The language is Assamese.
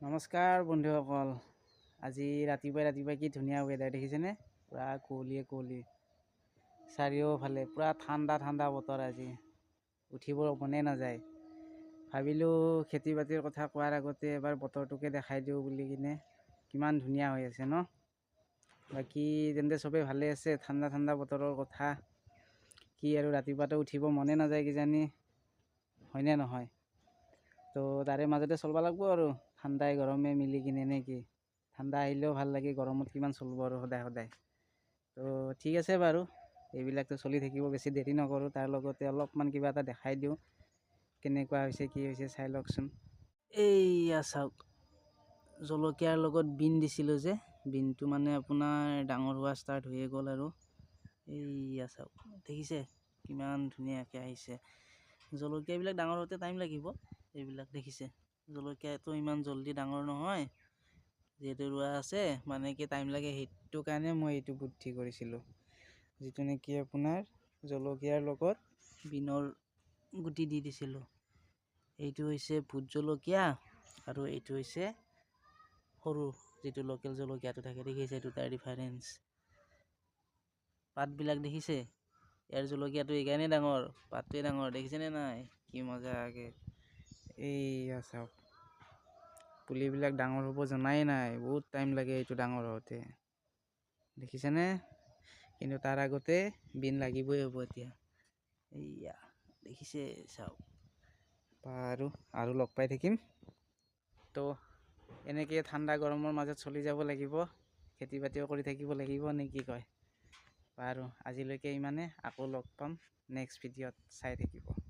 নমস্কাৰ বন্ধুসকল। আজি ৰাতিপুৱাই কি ধুনীয়া ৱেডাৰ দেখিছেনে? পুৰা কুঁৱলী চাৰিওফালে পুৰা ঠাণ্ডা বতৰ। আজি উঠিবৰ মনে নাযায়। ভাবিলোঁ খেতি বাতিৰ কথা কোৱাৰ আগতে এবাৰ বতৰটোকে দেখাই দিওঁ বুলি কিনে। কিমান ধুনীয়া হৈ আছে ন? বাকী তেন্তে চবেই ভালে আছে? ঠাণ্ডা বতৰৰ কথা কি আৰু ৰাতিপুৱাতে উঠিব মনে নাযায় কিজানি, হয়নে নহয়? তো তাৰে মাজতে চলিব লাগিব আৰু ঠাণ্ডাই গৰমে মিলি কিনে নে কি? ঠাণ্ডা আহিলেও ভাল লাগে, গৰমত কিমান চলিব আৰু সদায়। তো ঠিক আছে বাৰু, এইবিলাকতো চলি থাকিব, বেছি দেৰি নকৰোঁ। তাৰ লগতে অলপমান কিবা এটা দেখাই দিওঁ, কেনেকুৱা হৈছে কি হৈছে চাই লওকচোন। এইয়া চাওক, জলকীয়াৰ লগত বিন দিছিলোঁ যে, বিনটো মানে আপোনাৰ ডাঙৰ হোৱা ষ্টাৰ্ট হৈয়ে গ'ল আৰু এইয়া চাওক, দেখিছে কিমান ধুনীয়াকৈ আহিছে। জলকীয়াবিলাক ডাঙৰ হওঁতে টাইম লাগিব। এইবিলাক দেখিছে, জলকীয়াটো ইমান জল্দি ডাঙৰ নহয়, যিহেতু ৰোৱা আছে মানে কি টাইম লাগে। সেইটো কাৰণে মই এইটো বুদ্ধি কৰিছিলোঁ, যিটো নেকি আপোনাৰ জলকীয়াৰ লগত বিনৰ গুটি দি দিছিলোঁ। এইটো হৈছে ভোট জলকীয়া আৰু এইটো হৈছে সৰু যিটো লোকেল জলকীয়াটো থাকে, দেখিছে দুটাৰ ডিফাৰেঞ্চ। পাতবিলাক দেখিছে, ইয়াৰ জলকীয়াটো এইকাৰণে ডাঙৰ, পাতটোৱে ডাঙৰ, দেখিছেনে নাই? কি মজাকৈ এইয়া চাওক, পুলিবিলাক ডাঙৰ হ'ব জনাই নাই, বহুত টাইম লাগে এইটো ডাঙৰ হওঁতে, দেখিছেনে? কিন্তু তাৰ আগতে বিন লাগিবই হ'ব এতিয়া। এইয়া দেখিছে, চাওক। আৰু লগ পাই থাকিম। তো এনেকৈ ঠাণ্ডা গৰমৰ মাজত চলি যাব লাগিব, খেতি বাতিও কৰি থাকিব লাগিব, নে কি কয়? বাৰু আজিলৈকে ইমানে, আকৌ লগ পাম নেক্সট ভিডিঅ'ত, চাই থাকিব।